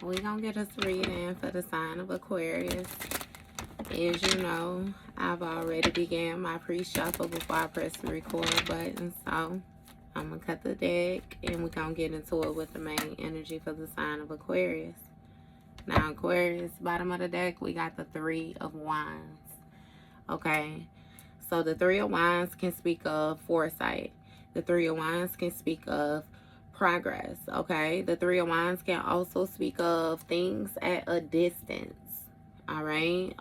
we gonna get us reading for the sign of Aquarius. As you know, I've already began my pre-shuffle before I press the record button, so I'm gonna cut the deck and we're gonna get into it with the main energy for the sign of Aquarius. Now, Aquarius, bottom of the deck, we got the Three of Wands. Okay, so the Three of Wands can speak of foresight. The Three of Wands can speak of progress. Okay, the Three of Wands can also speak of things at a distance. All right,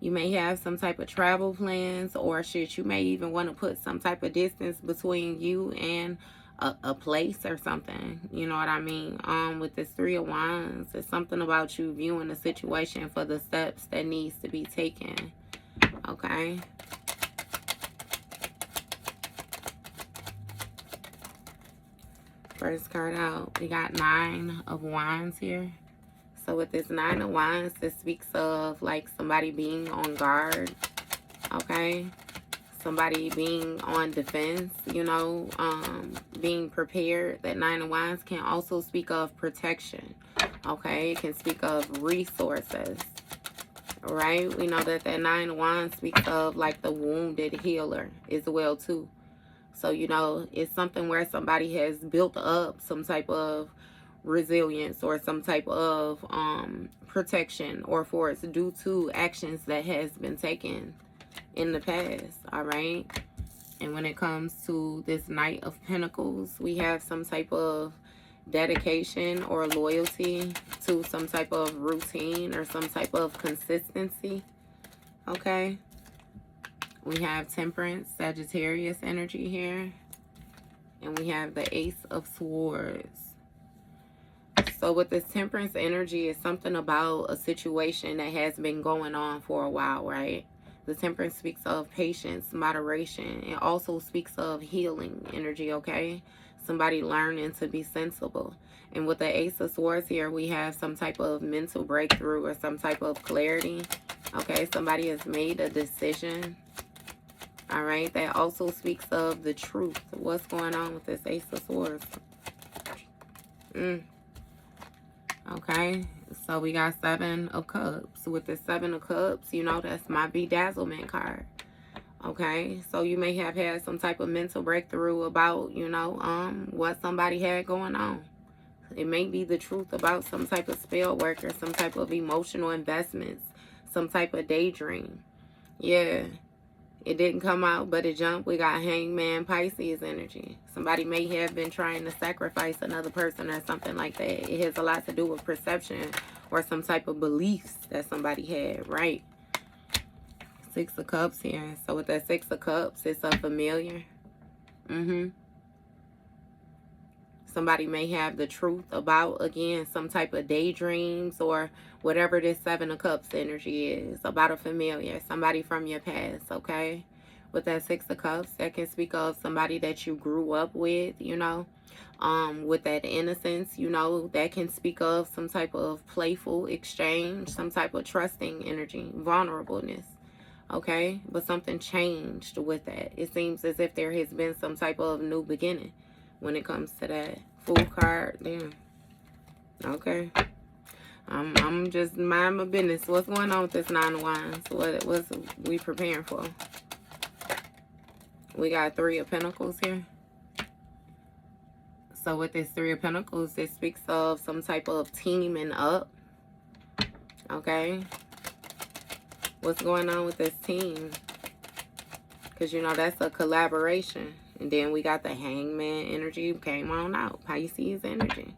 you may have some type of travel plans, or shit, you may even want to put some type of distance between you and a place or something. You know what I mean? With this Three of Wands, it's something about you viewing the situation for the steps that needs to be taken. Okay. First card out, we got Nine of Wands here. So with this Nine of Wands, this speaks of like somebody being on guard. Okay. Somebody being on defense, you know, being prepared. That Nine of Wands can also speak of protection. Okay. It can speak of resources. Right? We know that that Nine of Wands speaks of like the wounded healer as well too. So, you know, it's something where somebody has built up some type of resilience or some type of protection, or for it's due to actions that has been taken in the past. All right. And when it comes to this Knight of Pentacles, we have some type of dedication or loyalty to some type of routine or some type of consistency. Okay. We have Temperance, Sagittarius energy here. And we have the Ace of Swords. So with this Temperance energy, it's something about a situation that has been going on for a while, right? The Temperance speaks of patience, moderation. It also speaks of healing energy, okay? Somebody learning to be sensible. And with the Ace of Swords here, we have some type of mental breakthrough or some type of clarity. Okay, somebody has made a decision. All right, that also speaks of the truth. What's going on with this Ace of Swords? Okay, so we got Seven of Cups. With the Seven of Cups, you know, that's my bedazzlement card. Okay, so you may have had some type of mental breakthrough about, you know, what somebody had going on. It may be the truth about some type of spell work or some type of emotional investments, some type of daydream. Yeah. It didn't come out, but it jumped. We got Hangman, Pisces energy. Somebody may have been trying to sacrifice another person or something like that. It has a lot to do with perception or some type of beliefs that somebody had, right? Six of Cups here. So with that Six of Cups, it's a familiar. Somebody may have the truth about, again, some type of daydreams or whatever this Seven of Cups energy is, about a familiar, somebody from your past, okay? With that Six of Cups, that can speak of somebody that you grew up with, you know, with that innocence, you know, that can speak of some type of playful exchange, some type of trusting energy, vulnerableness, okay? But something changed with that. It seems as if there has been some type of new beginning when it comes to that. Fool card, damn. Okay. I'm just mind my business. What's going on with this Nine of Wands? What's we preparing for? We got Three of Pentacles here. So with this Three of Pentacles, it speaks of some type of teaming up. Okay. What's going on with this team? Because, you know, that's a collaboration. And then we got the Hangman energy came on out. Pisces energy.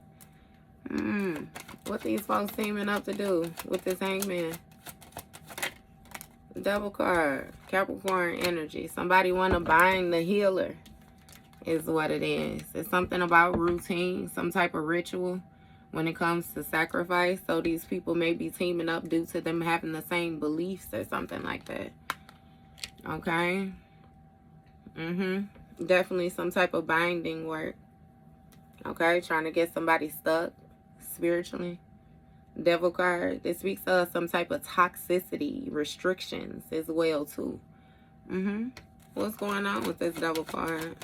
What these folks teaming up to do with this Hangman? Double card. Capricorn energy. Somebody want to bind the healer is what it is. It's something about routine, some type of ritual when it comes to sacrifice. So these people may be teaming up due to them having the same beliefs or something like that. Okay. Definitely some type of binding work. Okay, trying to get somebody stuck spiritually. Devil card. This speaks of some type of toxicity, restrictions as well too. What's going on with this Devil card?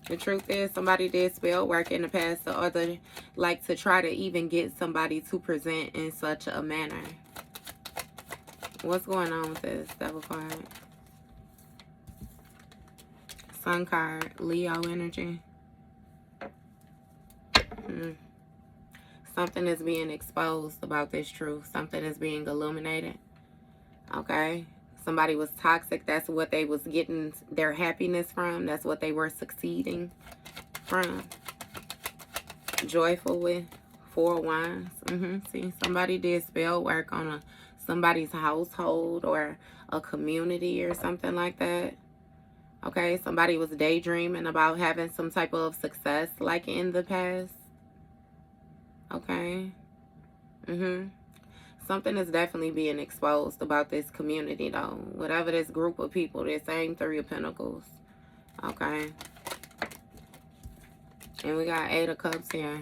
The truth is, somebody did spell work in the past to other, like to try to even get somebody to present in such a manner. What's going on with this Devil card? Sun card, Leo energy. Something is being exposed about this truth. Something is being illuminated. Okay? Somebody was toxic. That's what they was getting their happiness from. That's what they were succeeding from. Joyful with 4 of Wands. See, somebody did spell work on somebody's household or a community or something like that. Okay? Somebody was daydreaming about having some type of success like in the past. Okay. Something is definitely being exposed about this community, though. Whatever this group of people, this same 3 of Pentacles. Okay. And we got 8 of Cups here.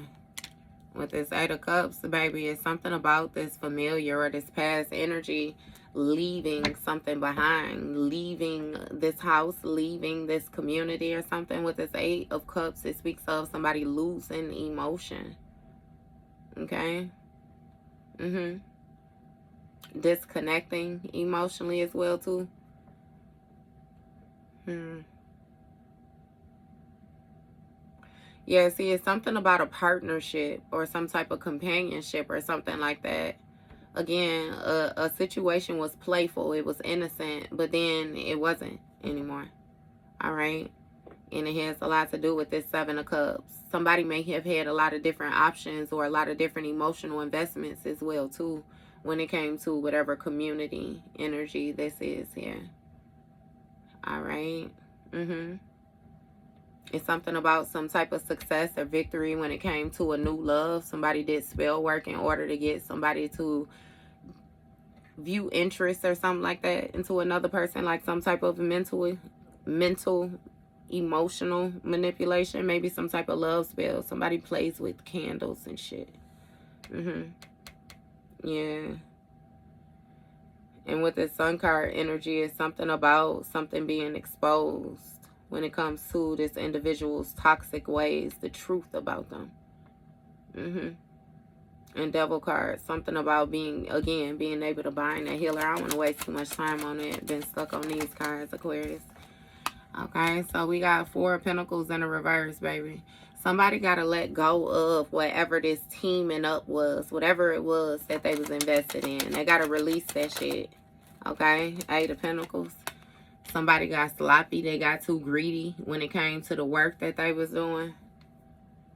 With this 8 of Cups, baby, it's something about this familiar or this past energy leaving something behind. Leaving this house, leaving this community or something. With this 8 of Cups, it speaks of somebody losing emotion. Okay. Disconnecting emotionally as well too. Yeah, see, it's something about a partnership or some type of companionship or something like that. Again, a situation was playful, it was innocent, but then it wasn't anymore. All right. And it has a lot to do with this 7 of Cups. Somebody may have had a lot of different options or a lot of different emotional investments as well, too, when it came to whatever community energy this is here. All right. It's something about some type of success or victory when it came to a new love. Somebody did spell work in order to get somebody to view interest or something like that into another person, like some type of mental emotional manipulation, maybe some type of love spell. Somebody plays with candles and shit. Yeah. And with the Sun card energy, it's something about something being exposed when it comes to this individual's toxic ways, the truth about them. And Devil card, something about being able to bind a healer. I don't want to waste too much time on it. Been stuck on these cards, Aquarius. Okay, so we got 4 of Pentacles in the reverse, baby. Somebody got to let go of whatever this teaming up was, whatever it was that they was invested in. They got to release that shit. Okay, 8 of Pentacles. Somebody got sloppy. They got too greedy when it came to the work that they was doing.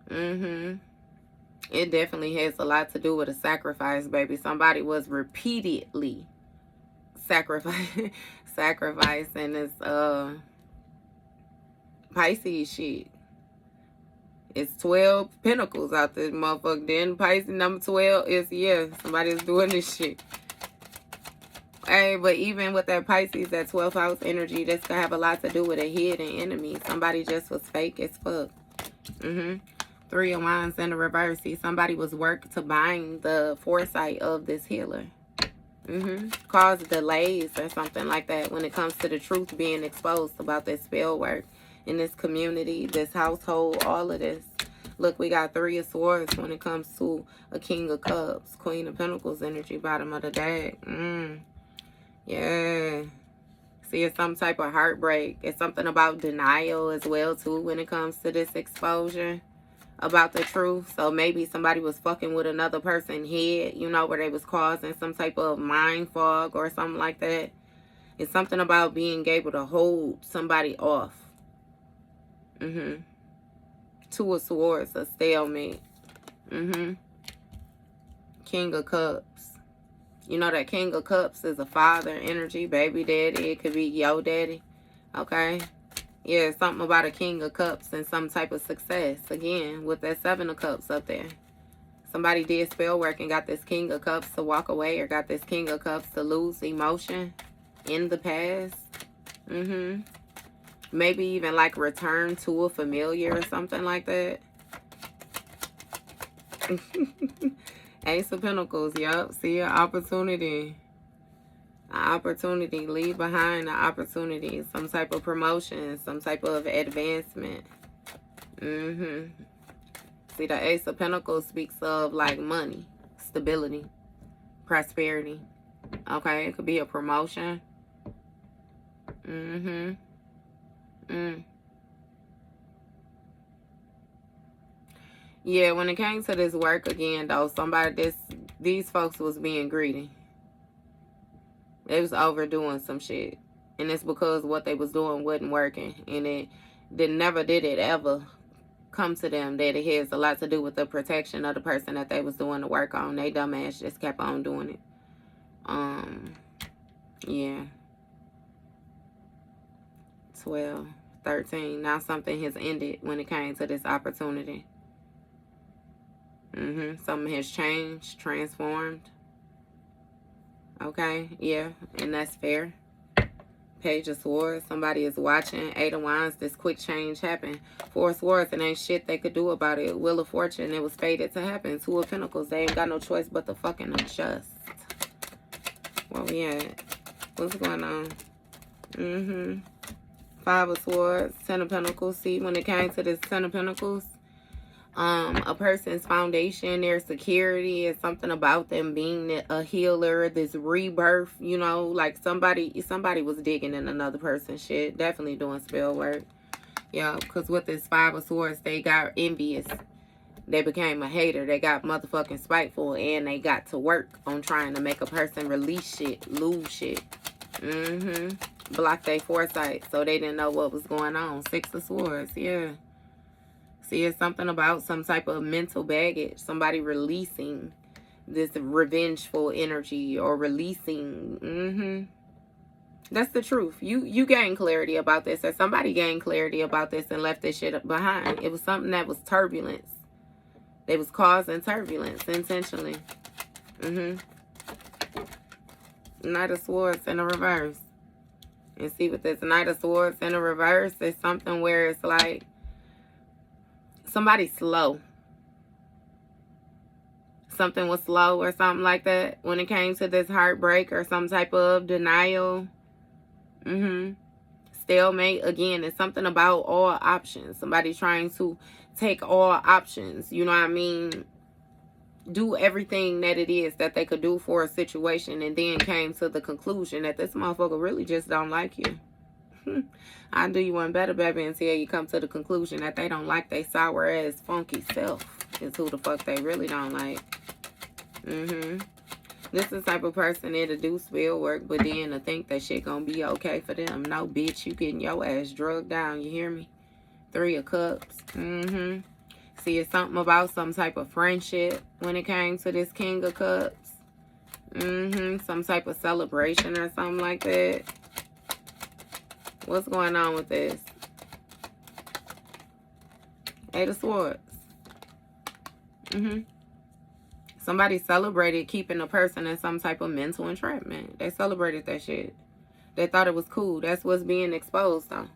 It definitely has a lot to do with a sacrifice, baby. Somebody was repeatedly sacrificing this Pisces shit. It's 12 Pentacles out there, motherfucker. Then Pisces number 12 is, yeah, somebody's doing this shit. Hey, but even with that Pisces, that 12th house energy, this could have a lot to do with a hidden enemy. Somebody just was fake as fuck. 3 of Wands in the reverse. See, somebody was working to bind the foresight of this healer. Cause delays or something like that when it comes to the truth being exposed about this spell work in this community, this household, all of this. Look, we got 3 of Swords when it comes to a King of Cups, Queen of Pentacles energy, bottom of the deck. Yeah. See, it's some type of heartbreak. It's something about denial as well, too, when it comes to this exposure about the truth. So maybe somebody was fucking with another person's head, you know, where they was causing some type of mind fog or something like that. It's something about being able to hold somebody off. 2 of Swords, a stalemate. King of Cups. You know that King of Cups is a father energy, baby daddy. It could be your daddy. Okay? Yeah, something about a King of Cups and some type of success. Again, with that 7 of Cups up there. Somebody did spell work and got this King of Cups to walk away, or got this King of Cups to lose emotion in the past. Maybe even like return to a familiar or something like that. Ace of Pentacles, yup. See an opportunity. An opportunity. Leave behind an opportunity. Some type of promotion. Some type of advancement. See, the Ace of Pentacles speaks of like money, stability, prosperity. Okay, it could be a promotion. Yeah, when it came to this work again, though, these folks was being greedy. They was overdoing some shit. And it's because what they was doing wasn't working. And it never did it ever come to them that it has a lot to do with the protection of the person that they was doing the work on. They dumbass just kept on doing it. Yeah. 12, 13. Now something has ended when it came to this opportunity. Something has changed, transformed. Okay, yeah, and that's fair. Page of Swords, somebody is watching. 8 of Wands, this quick change happened. 4 of Swords, and ain't shit they could do about it. Wheel of Fortune, it was fated to happen. 2 of Pentacles, they ain't got no choice but to fucking adjust. Where we at? What's going on? 5 of Swords, 10 of Pentacles. See, when it came to this 10 of Pentacles, a person's foundation, their security, is something about them being a healer, this rebirth, you know, like somebody was digging in another person's shit, definitely doing spell work. Yeah, because with this 5 of Swords, they got envious. They became a hater. They got motherfucking spiteful, and they got to work on trying to make a person release shit, lose shit. Block their foresight, so they didn't know what was going on. 6 of Swords, yeah. See, it's something about some type of mental baggage. Somebody releasing this revengeful energy or releasing. That's the truth. You gain clarity about this, or somebody gained clarity about this and left this shit behind. It was something that was turbulence. They was causing turbulence intentionally. Knight of Swords in a reverse. And see, with this Knight of Swords in a reverse, it's something where it's like somebody's slow. Something was slow or something like that when it came to this heartbreak or some type of denial. Stalemate, again, it's something about all options. Somebody trying to take all options, you know what I mean? Do everything that it is that they could do for a situation, and then came to the conclusion that this motherfucker really just don't like you. I'll do you one better, baby, until you come to the conclusion that they don't like their sour ass funky self. Is who the fuck they really don't like. This is the type of person that'll do spell work, but then to think that shit gonna be okay for them. No, bitch, you getting your ass drugged down, you hear me? 3 of Cups. See, it's something about some type of friendship when it came to this King of Cups. Some type of celebration or something like that. What's going on with this? 8 of Swords. Somebody celebrated keeping a person in some type of mental entrapment. They celebrated that shit. They thought it was cool. That's what's being exposed though.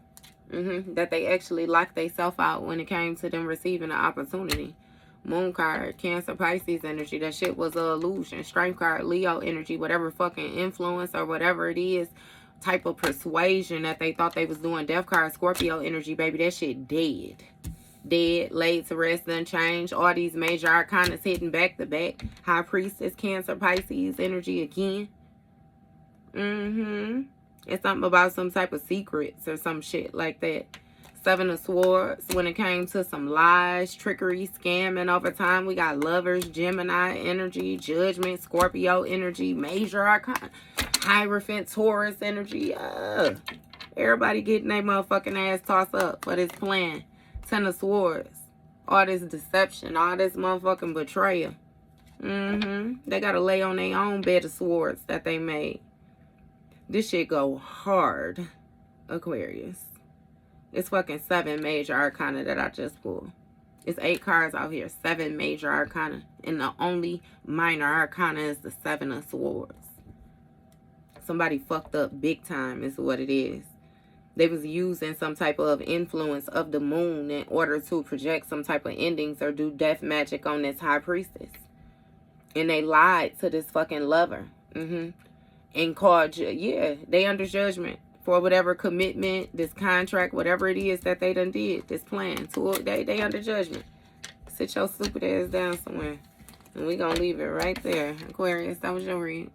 That they actually locked themselves out when it came to them receiving an opportunity. Moon card, Cancer, Pisces energy. That shit was an illusion. Strength card, Leo energy. Whatever fucking influence or whatever it is, type of persuasion that they thought they was doing. Death card, Scorpio energy, baby. That shit dead. Dead, laid to rest, unchanged. All these major arcanas hitting back to back. High Priestess, Cancer, Pisces energy again. It's something about some type of secrets or some shit like that. 7 of Swords. When it came to some lies, trickery, scamming over time, we got Lovers, Gemini energy, Judgment, Scorpio energy, major arcana, Hierophant, Taurus energy. Everybody getting their motherfucking ass tossed up for this plan. 10 of Swords. All this deception, all this motherfucking betrayal. They gotta lay on their own bed of swords that they made. This shit go hard, Aquarius. It's fucking 7 major arcana that I just pulled. It's 8 cards out here, 7 major arcana. And the only minor arcana is the 7 of Swords. Somebody fucked up big time is what it is. They was using some type of influence of the moon in order to project some type of endings or do death magic on this High Priestess. And they lied to this fucking lover. And called, yeah, they under judgment for whatever commitment, this contract, whatever it is that they done did, this plan. They under judgment. Sit your stupid ass down somewhere. And we gonna leave it right there. Aquarius, that was your read.